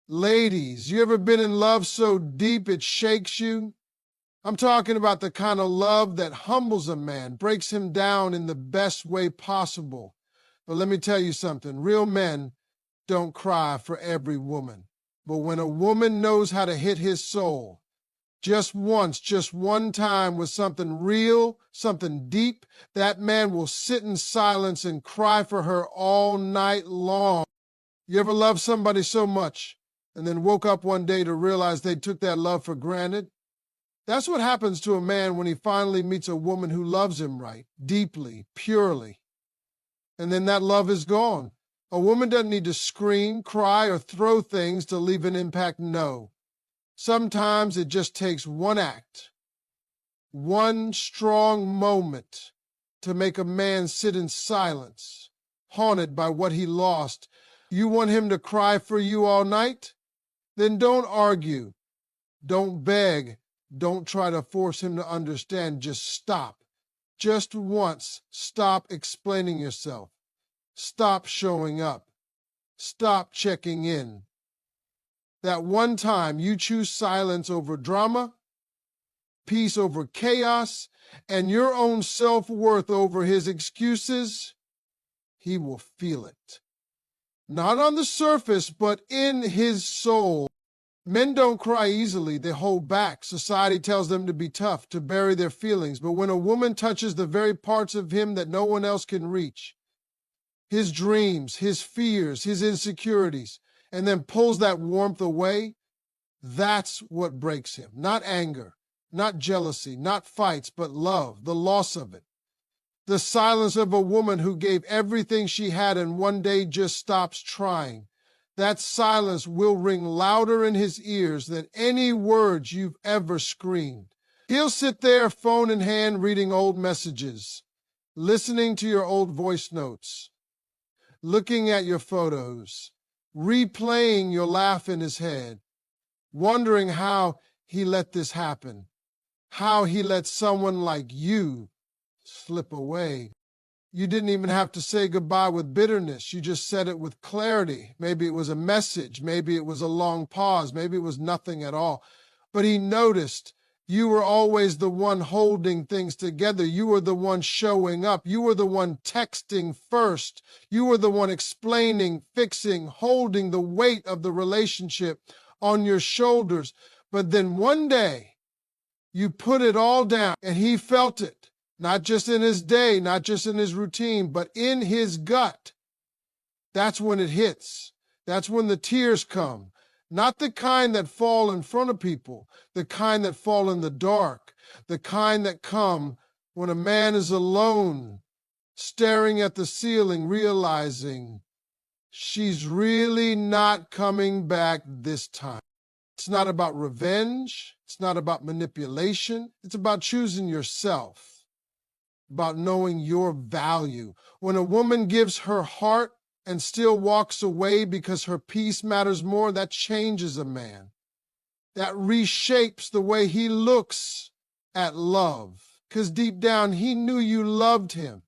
Ladies, you ever been in love so deep it shakes you? I'm talking about the kind of love that humbles a man, breaks him down in the best way possible. But let me tell you something, real men don't cry for every woman. But when a woman knows how to hit his soul, just once, just one time with something real, something deep, that man will sit in silence and cry for her all night long. You ever loved somebody so much and then woke up one day to realize they took that love for granted? That's what happens to a man when he finally meets a woman who loves him right, deeply, purely. And then that love is gone. A woman doesn't need to scream, cry, or throw things to leave an impact. No. Sometimes it just takes one act, one strong moment to make a man sit in silence, haunted by what he lost. You want him to cry for you all night? Then don't argue. Don't beg. Don't try to force him to understand. Just stop. Just once, stop explaining yourself. Stop showing up. Stop checking in. That one time you choose silence over drama, peace over chaos, and your own self-worth over his excuses, he will feel it. Not on the surface, but in his soul. Men don't cry easily, they hold back. Society tells them to be tough, to bury their feelings. But when a woman touches the very parts of him that no one else can reach, his dreams, his fears, his insecurities, and then pulls that warmth away, that's what breaks him. Not anger, not jealousy, not fights, but love, the loss of it. The silence of a woman who gave everything she had and one day just stops trying. That silence will ring louder in his ears than any words you've ever screamed. He'll sit there, phone in hand, reading old messages, listening to your old voice notes, looking at your photos, replaying your laugh in his head, wondering how he let this happen, how he let someone like you slip away. You didn't even have to say goodbye with bitterness. You just said it with clarity. Maybe it was a message. Maybe it was a long pause. Maybe it was nothing at all. But he noticed you were always the one holding things together. You were the one showing up. You were the one texting first. You were the one explaining, fixing, holding the weight of the relationship on your shoulders. But then one day, you put it all down, and he felt it. Not just in his day, not just in his routine, but in his gut. That's when it hits. That's when the tears come. Not the kind that fall in front of people, the kind that fall in the dark, the kind that come when a man is alone, staring at the ceiling, realizing she's really not coming back this time. It's not about revenge. It's not about manipulation. It's about choosing yourself. About knowing your value. When a woman gives her heart and still walks away because her peace matters more, that changes a man. That reshapes the way he looks at love. Because deep down, he knew you loved him.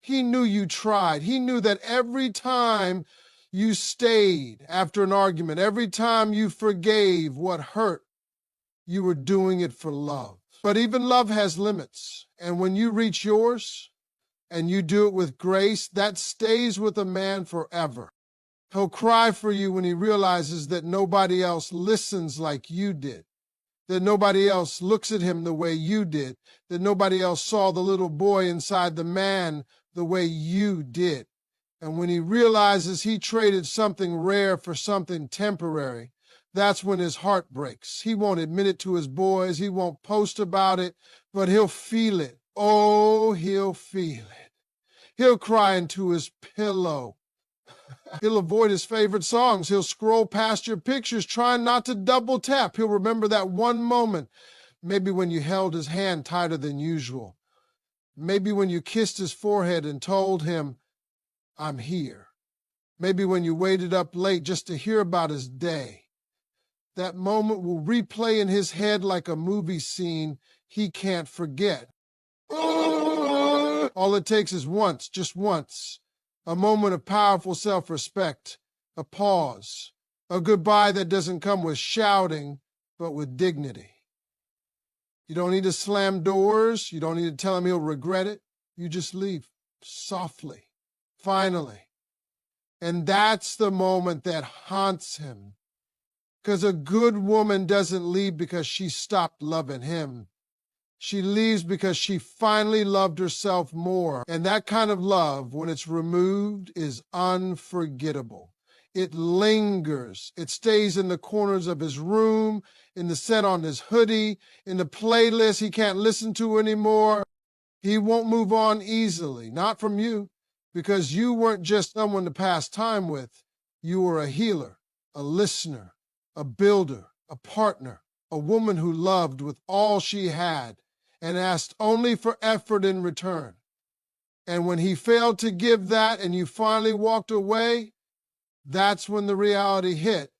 He knew you tried. He knew that every time you stayed after an argument, every time you forgave what hurt, you were doing it for love. But even love has limits. And when you reach yours and you do it with grace, that stays with a man forever. He'll cry for you when he realizes that nobody else listens like you did, that nobody else looks at him the way you did, that nobody else saw the little boy inside the man the way you did. And when he realizes he traded something rare for something temporary, that's when his heart breaks. He won't admit it to his boys. He won't post about it, but he'll feel it. Oh, he'll feel it. He'll cry into his pillow. He'll avoid his favorite songs. He'll scroll past your pictures, trying not to double tap. He'll remember that one moment, maybe when you held his hand tighter than usual. Maybe when you kissed his forehead and told him, I'm here. Maybe when you waited up late just to hear about his day. That moment will replay in his head like a movie scene he can't forget. All it takes is once, just once, a moment of powerful self-respect, a pause, A goodbye that doesn't come with shouting, but with dignity. You don't need to slam doors. You don't need to tell him he'll regret it. You just leave softly, finally. And that's the moment that haunts him. Because a good woman doesn't leave because she stopped loving him. She leaves because she finally loved herself more. And that kind of love, when it's removed, is unforgettable. It lingers. It stays in the corners of his room, in the set on his hoodie, in the playlist he can't listen to anymore. He won't move on easily, not from you, because you weren't just someone to pass time with. You were a healer, a listener, a builder, a partner, a woman who loved with all she had and asked only for effort in return. And when he failed to give that and you finally walked away, that's when the reality hit.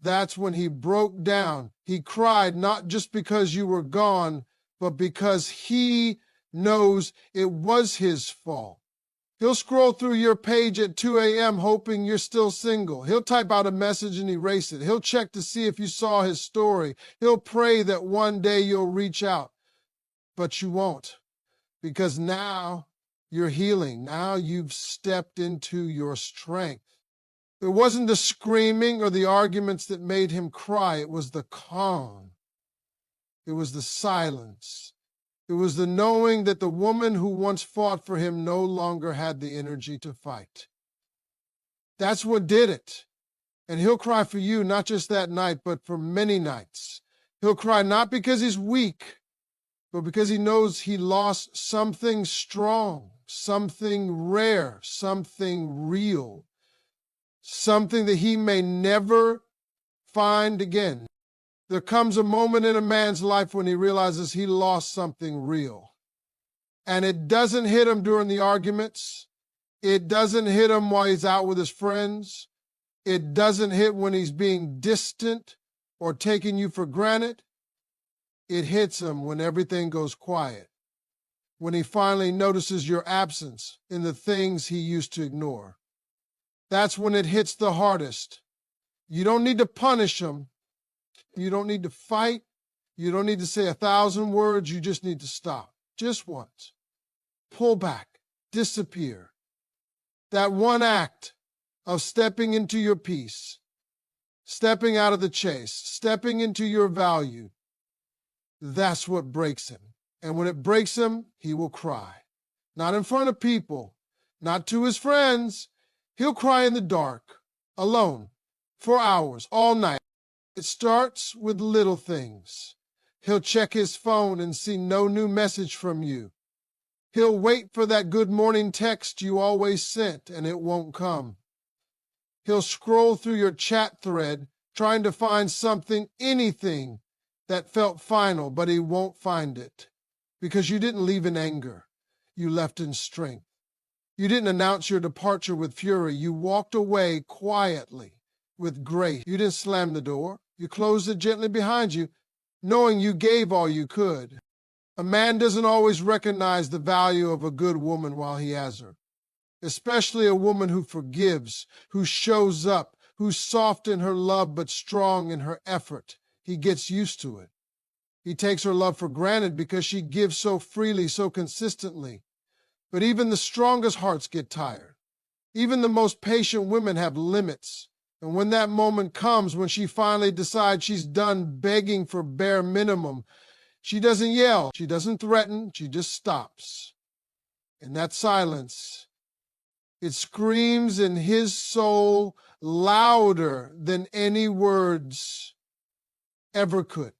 That's when he broke down. He cried not just because you were gone, but because he knows it was his fault. He'll scroll through your page at 2 a.m. hoping you're still single. He'll type out a message and erase it. He'll check to see if you saw his story. He'll pray that one day you'll reach out. But you won't, because now you're healing. Now you've stepped into your strength. It wasn't the screaming or the arguments that made him cry. It was the calm. It was the silence. It was the knowing that the woman who once fought for him no longer had the energy to fight. That's what did it. And he'll cry for you, not just that night, but for many nights. He'll cry not because he's weak, but because he knows he lost something strong, something rare, something real, something that he may never find again. There comes a moment in a man's life when he realizes he lost something real. And it doesn't hit him during the arguments. It doesn't hit him while he's out with his friends. It doesn't hit when he's being distant or taking you for granted. It hits him when everything goes quiet, when he finally notices your absence in the things he used to ignore. That's when it hits the hardest. You don't need to punish him. You don't need to fight. You don't need to say 1,000 words. You just need to stop. Just once. Pull back. Disappear. That one act of stepping into your peace, stepping out of the chase, stepping into your value, that's what breaks him. And when it breaks him, he will cry. Not in front of people, not to his friends. He'll cry in the dark, alone, for hours, all night. It starts with little things. He'll check his phone and see no new message from you. He'll wait for that good morning text you always sent, and it won't come. He'll scroll through your chat thread, trying to find something, anything, that felt final, but he won't find it. Because you didn't leave in anger. You left in strength. You didn't announce your departure with fury. You walked away quietly, with grace. You didn't slam the door. You closed it gently behind you, knowing you gave all you could. A man doesn't always recognize the value of a good woman while he has her, especially a woman who forgives, who shows up, who's soft in her love but strong in her effort. He gets used to it. He takes her love for granted because she gives so freely, so consistently. But even the strongest hearts get tired. Even the most patient women have limits. And when that moment comes, when she finally decides she's done begging for bare minimum, she doesn't yell, she doesn't threaten, she just stops. In that silence, it screams in his soul louder than any words ever could.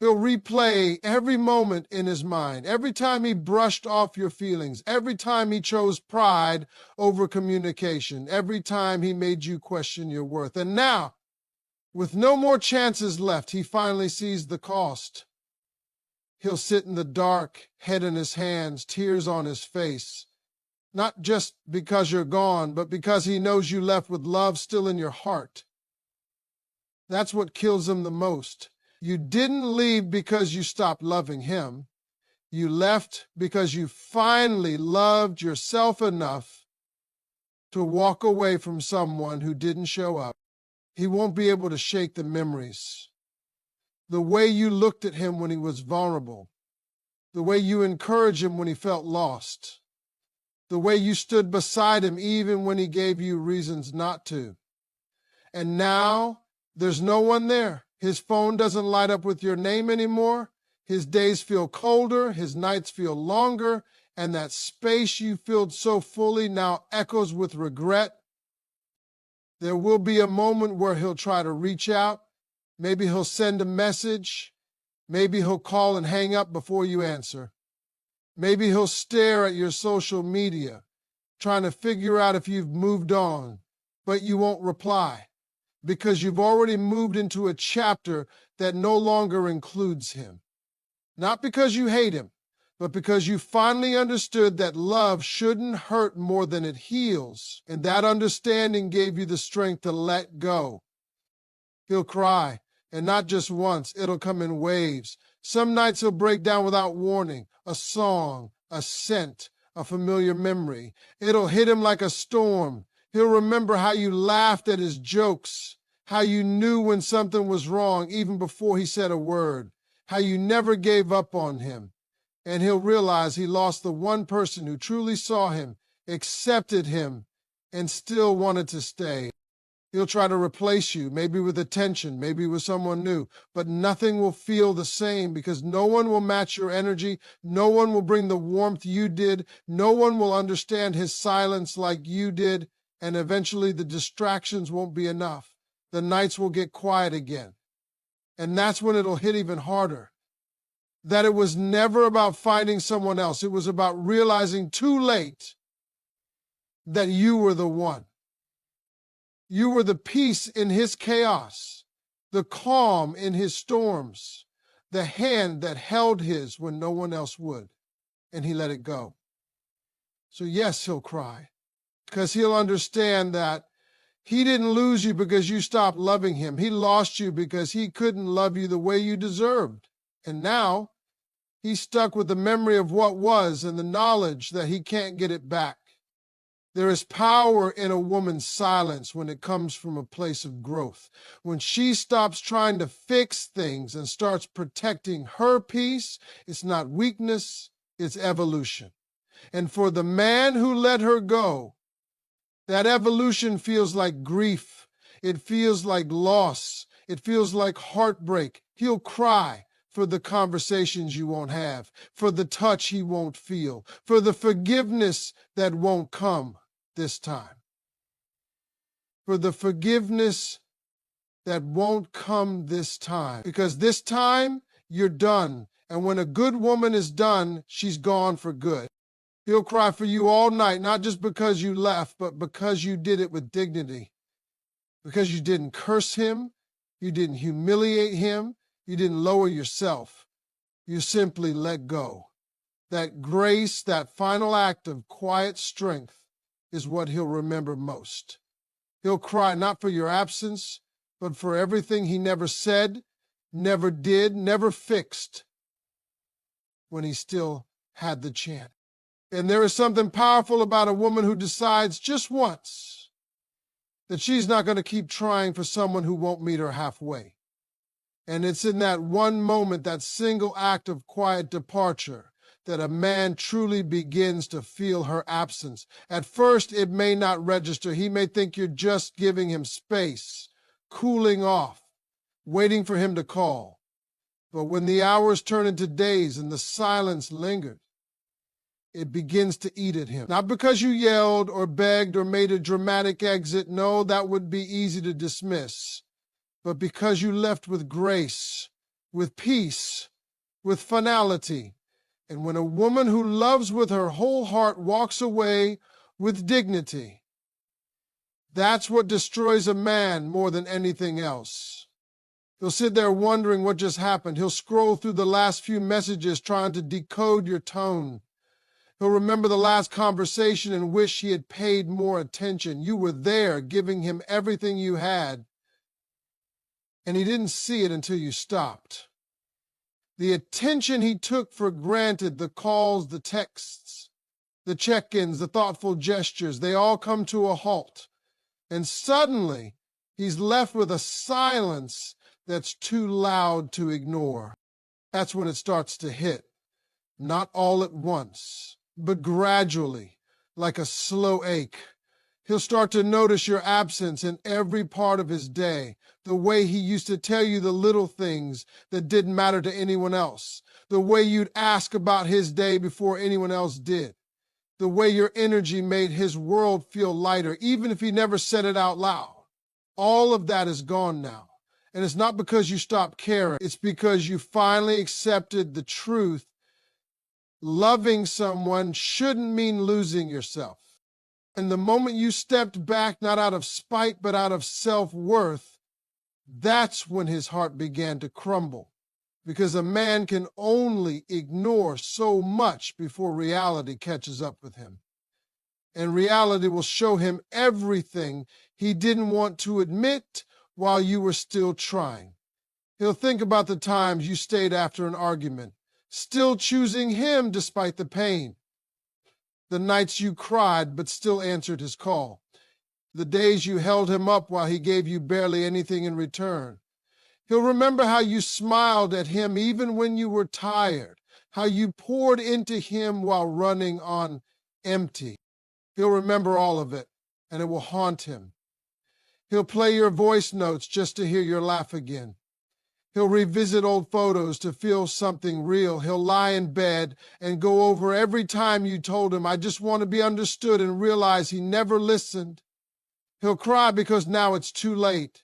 He'll replay every moment in his mind, every time he brushed off your feelings, every time he chose pride over communication, every time he made you question your worth. And now, with no more chances left, he finally sees the cost. He'll sit in the dark, head in his hands, tears on his face, not just because you're gone, but because he knows you left with love still in your heart. That's what kills him the most. You didn't leave because you stopped loving him. You left because you finally loved yourself enough to walk away from someone who didn't show up. He won't be able to shake the memories. The way you looked at him when he was vulnerable. The way you encouraged him when he felt lost. The way you stood beside him even when he gave you reasons not to. And now there's no one there. His phone doesn't light up with your name anymore. His days feel colder, his nights feel longer, and that space you filled so fully now echoes with regret. There will be a moment where he'll try to reach out. Maybe he'll send a message. Maybe he'll call and hang up before you answer. Maybe he'll stare at your social media, trying to figure out if you've moved on, but you won't reply because you've already moved into a chapter that no longer includes him. Not because you hate him, but because you finally understood that love shouldn't hurt more than it heals, and that understanding gave you the strength to let go. He'll cry, and not just once, it'll come in waves. Some nights he'll break down without warning, a song, a scent, a familiar memory. It'll hit him like a storm. He'll remember how you laughed at his jokes, how you knew when something was wrong even before he said a word, how you never gave up on him. And he'll realize he lost the one person who truly saw him, accepted him, and still wanted to stay. He'll try to replace you, maybe with attention, maybe with someone new, but nothing will feel the same because no one will match your energy. No one will bring the warmth you did. No one will understand his silence like you did. And eventually the distractions won't be enough. The nights will get quiet again. And that's when it'll hit even harder. That it was never about finding someone else. It was about realizing too late that you were the one. You were the peace in his chaos, the calm in his storms, the hand that held his when no one else would, and he let it go. So yes, he'll cry, because he'll understand that he didn't lose you because you stopped loving him. He lost you because he couldn't love you the way you deserved. And now he's stuck with the memory of what was and the knowledge that he can't get it back. There is power in a woman's silence when it comes from a place of growth. When she stops trying to fix things and starts protecting her peace, it's not weakness, it's evolution. And for the man who let her go, that evolution feels like grief. It feels like loss. It feels like heartbreak. He'll cry for the conversations you won't have, for the touch he won't feel, for the forgiveness that won't come this time, for the forgiveness that won't come this time, because this time you're done. And when a good woman is done, she's gone for good. He'll cry for you all night, not just because you left, but because you did it with dignity, because you didn't curse him, you didn't humiliate him, you didn't lower yourself. You simply let go. That grace, that final act of quiet strength, is what he'll remember most. He'll cry not for your absence, but for everything he never said, never did, never fixed when he still had the chance. And there is something powerful about a woman who decides just once that she's not going to keep trying for someone who won't meet her halfway. And it's in that one moment, that single act of quiet departure, that a man truly begins to feel her absence. At first, it may not register. He may think you're just giving him space, cooling off, waiting for him to call. But when the hours turn into days and the silence lingers, it begins to eat at him. Not because you yelled or begged or made a dramatic exit. No, that would be easy to dismiss. But because you left with grace, with peace, with finality. And when a woman who loves with her whole heart walks away with dignity, that's what destroys a man more than anything else. He'll sit there wondering what just happened. He'll scroll through the last few messages trying to decode your tone. He'll remember the last conversation and wish he had paid more attention. You were there giving him everything you had, and he didn't see it until you stopped. The attention he took for granted, the calls, the texts, the check-ins, the thoughtful gestures, they all come to a halt. And suddenly, He's left with a silence that's too loud to ignore. That's when it starts to hit. Not all at once, but gradually, like a slow ache. He'll start to notice your absence in every part of his day, the way he used to tell you the little things that didn't matter to anyone else, the way you'd ask about his day before anyone else did, the way your energy made his world feel lighter, even if he never said it out loud. All of that is gone now. And it's not because you stopped caring. It's because you finally accepted the truth. Loving someone shouldn't mean losing yourself. And the moment you stepped back, not out of spite, but out of self-worth, that's when his heart began to crumble. Because a man can only ignore so much before reality catches up with him. And reality will show him everything he didn't want to admit while you were still trying. He'll think about the times you stayed after an argument, still choosing him despite the pain. The nights you cried but still answered his call. The days you held him up while he gave you barely anything in return. He'll remember how you smiled at him even when you were tired, how you poured into him while running on empty. He'll remember all of it, and it will haunt him. He'll play your voice notes just to hear your laugh again. He'll revisit old photos to feel something real. He'll lie in bed and go over every time you told him, "I just want to be understood," and realize he never listened. He'll cry because now it's too late.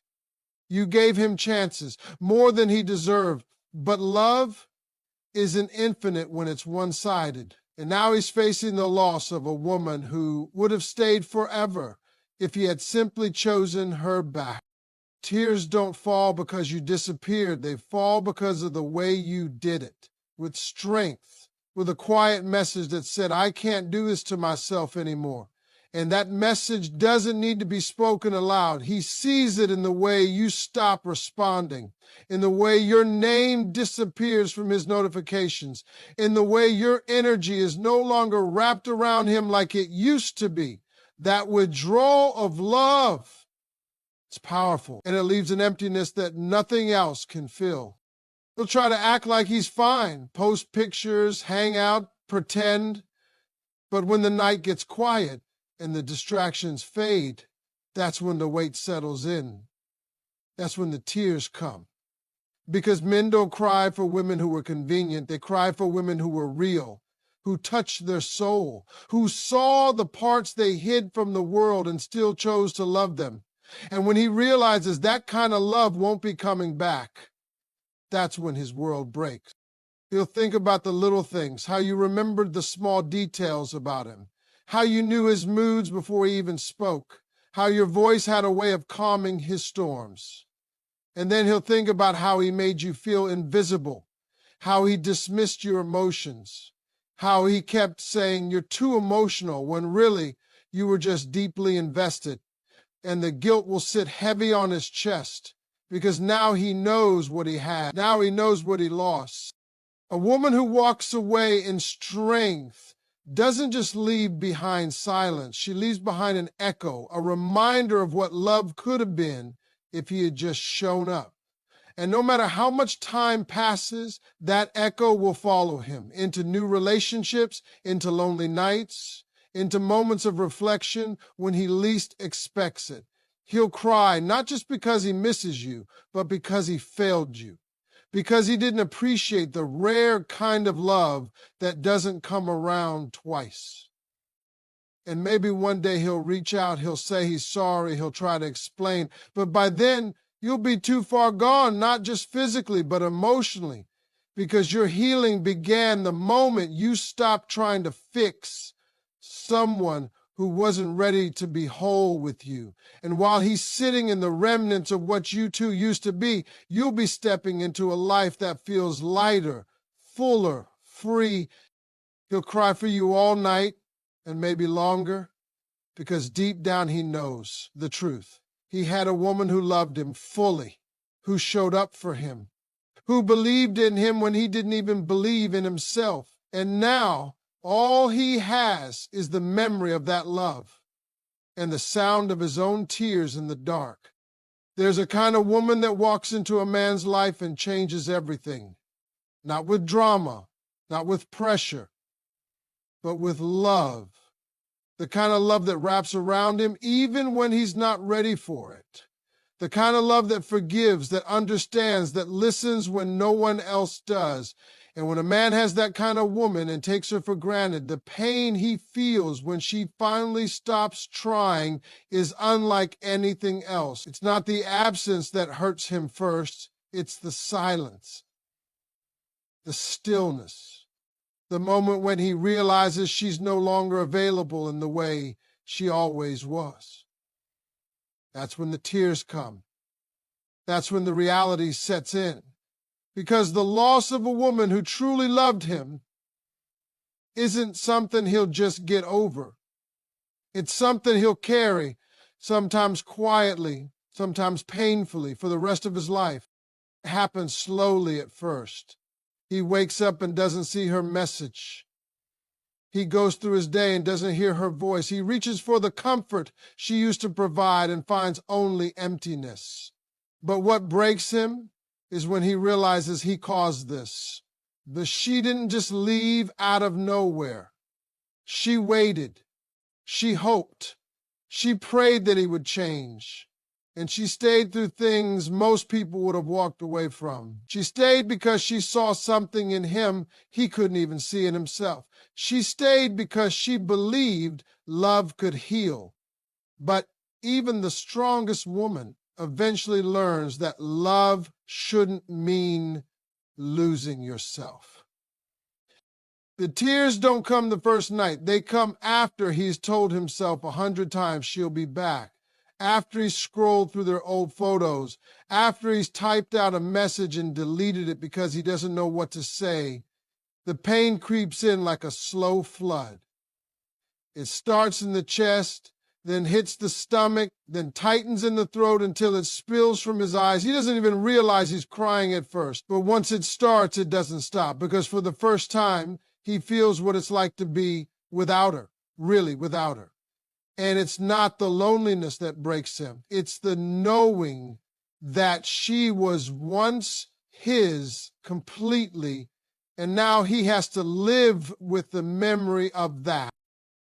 You gave him chances, more than he deserved. But love isn't infinite when it's one-sided. And now he's facing the loss of a woman who would have stayed forever if he had simply chosen her back. Tears don't fall because you disappeared. They fall because of the way you did it, with strength, with a quiet message that said, "I can't do this to myself anymore." And that message doesn't need to be spoken aloud. He sees it in the way you stop responding, in the way your name disappears from his notifications, in the way your energy is no longer wrapped around him like it used to be. That withdrawal of love, it's powerful, and it leaves an emptiness that nothing else can fill. He'll try to act like he's fine, post pictures, hang out, pretend. But when the night gets quiet and the distractions fade, that's when the weight settles in. That's when the tears come. Because men don't cry for women who were convenient. They cry for women who were real, who touched their soul, who saw the parts they hid from the world and still chose to love them. And when he realizes that kind of love won't be coming back, that's when his world breaks. He'll think about the little things, how you remembered the small details about him, how you knew his moods before he even spoke, how your voice had a way of calming his storms. And then he'll think about how he made you feel invisible, how he dismissed your emotions, how he kept saying you're too emotional when really you were just deeply invested. And the guilt will sit heavy on his chest because now he knows what he had. Now he knows what he lost. A woman who walks away in strength doesn't just leave behind silence. She leaves behind an echo, a reminder of what love could have been if he had just shown up. And no matter how much time passes, that echo will follow him into new relationships, into lonely nights, into moments of reflection when he least expects it. He'll cry, not just because he misses you, but because he failed you, because he didn't appreciate the rare kind of love that doesn't come around twice. And maybe one day he'll reach out, he'll say he's sorry, he'll try to explain, but by then you'll be too far gone, not just physically, but emotionally, because your healing began the moment you stopped trying to fix someone who wasn't ready to be whole with you. And while he's sitting in the remnants of what you two used to be, you'll be stepping into a life that feels lighter, fuller, free. He'll cry for you all night and maybe longer, because deep down he knows the truth. He had a woman who loved him fully, who showed up for him, who believed in him when he didn't even believe in himself. And now all he has is the memory of that love and the sound of his own tears in the dark. There's a kind of woman that walks into a man's life and changes everything. Not with drama, not with pressure, but with love. The kind of love that wraps around him even when he's not ready for it. The kind of love that forgives, that understands, that listens when no one else does. And when a man has that kind of woman and takes her for granted, the pain he feels when she finally stops trying is unlike anything else. It's not the absence that hurts him first, it's the silence, the stillness, the moment when he realizes she's no longer available in the way she always was. That's when the tears come. That's when the reality sets in. Because the loss of a woman who truly loved him isn't something he'll just get over. It's something he'll carry, sometimes quietly, sometimes painfully, for the rest of his life. It happens slowly at first. He wakes up and doesn't see her message. He goes through his day and doesn't hear her voice. He reaches for the comfort she used to provide and finds only emptiness. But what breaks him is when he realizes he caused this. But she didn't just leave out of nowhere. She waited. She hoped. She prayed that he would change. And she stayed through things most people would have walked away from. She stayed because she saw something in him he couldn't even see in himself. She stayed because she believed love could heal. But even the strongest woman eventually learns that love shouldn't mean losing yourself. The tears don't come the first night. They come after he's told himself 100 times she'll be back. After he's scrolled through their old photos, after he's typed out a message and deleted it because he doesn't know what to say, the pain creeps in like a slow flood. It starts in the chest, then hits the stomach, then tightens in the throat until it spills from his eyes. He doesn't even realize he's crying at first, but once it starts, it doesn't stop, because for the first time, he feels what it's like to be without her, really without her. And it's not the loneliness that breaks him. It's the knowing that she was once his completely, and now he has to live with the memory of that.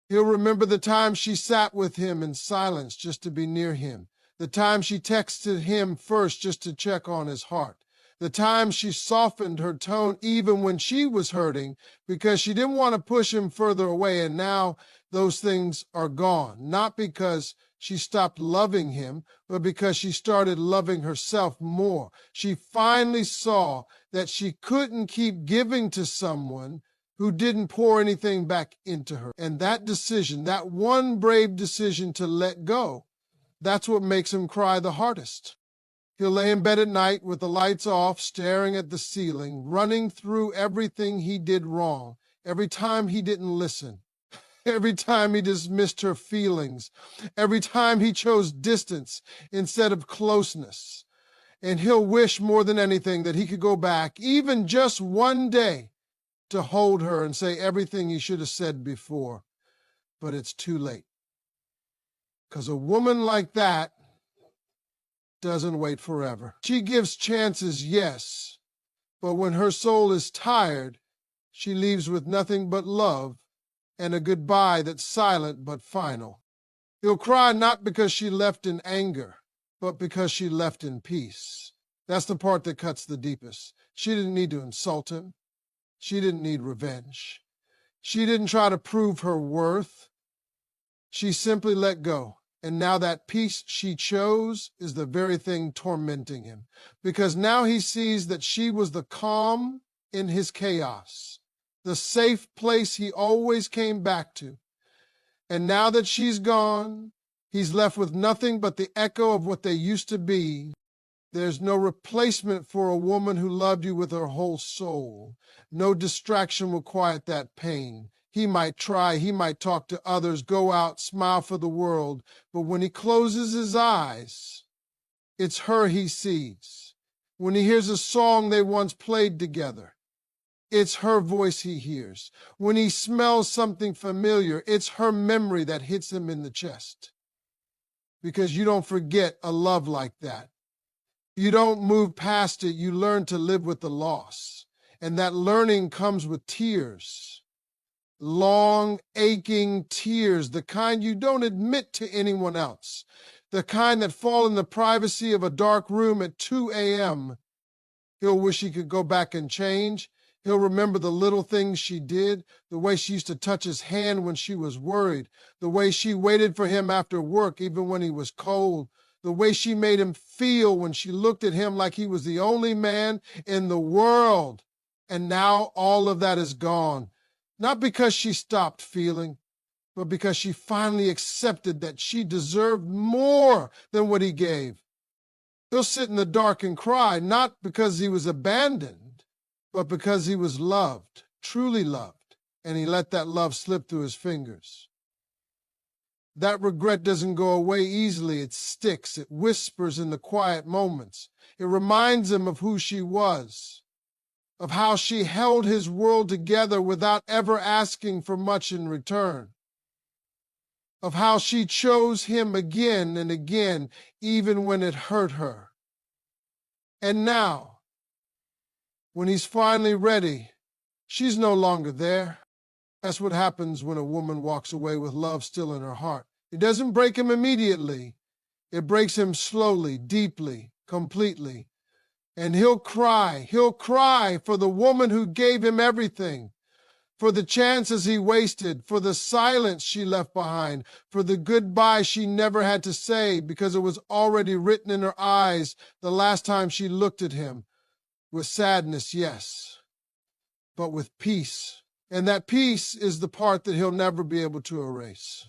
He'll remember the time she sat with him in silence just to be near him. The time she texted him first just to check on his heart. The time she softened her tone even when she was hurting because she didn't want to push him further away, and now those things are gone. Not because she stopped loving him, but because she started loving herself more. She finally saw that she couldn't keep giving to someone who didn't pour anything back into her. And that decision, that one brave decision to let go, that's what makes him cry the hardest. He'll lay in bed at night with the lights off, staring at the ceiling, running through everything he did wrong, every time he didn't listen, every time he dismissed her feelings, every time he chose distance instead of closeness. And he'll wish more than anything that he could go back, even just one day, to hold her and say everything he should have said before. But it's too late. Because a woman like that doesn't wait forever. She gives chances, yes, but when her soul is tired, she leaves with nothing but love and a goodbye that's silent but final. He'll cry not because she left in anger, but because she left in peace. That's the part that cuts the deepest. She didn't need to insult him. She didn't need revenge. She didn't try to prove her worth. She simply let go. And now that peace she chose is the very thing tormenting him. Because now he sees that she was the calm in his chaos, the safe place he always came back to. And now that she's gone, he's left with nothing but the echo of what they used to be. There's no replacement for a woman who loved you with her whole soul. No distraction will quiet that pain. He might try, he might talk to others, go out, smile for the world, but when he closes his eyes, it's her he sees. When he hears a song they once played together, it's her voice he hears. When he smells something familiar, it's her memory that hits him in the chest. Because you don't forget a love like that. You don't move past it. You learn to live with the loss. And that learning comes with tears. Long, aching tears, the kind you don't admit to anyone else, the kind that fall in the privacy of a dark room at 2 a.m. He'll wish he could go back and change. He'll remember the little things she did, the way she used to touch his hand when she was worried, the way she waited for him after work even when he was cold, the way she made him feel when she looked at him like he was the only man in the world. And now all of that is gone. Not because she stopped feeling, but because she finally accepted that she deserved more than what he gave. He'll sit in the dark and cry, not because he was abandoned, but because he was loved, truly loved, and he let that love slip through his fingers. That regret doesn't go away easily. It sticks. It whispers in the quiet moments. It reminds him of who she was, of how she held his world together without ever asking for much in return, of how she chose him again and again, even when it hurt her. And now, when he's finally ready, she's no longer there. That's what happens when a woman walks away with love still in her heart. It doesn't break him immediately. It breaks him slowly, deeply, completely. And he'll cry for the woman who gave him everything, for the chances he wasted, for the silence she left behind, for the goodbye she never had to say because it was already written in her eyes the last time she looked at him. With sadness, yes, but with peace. And that peace is the part that he'll never be able to erase.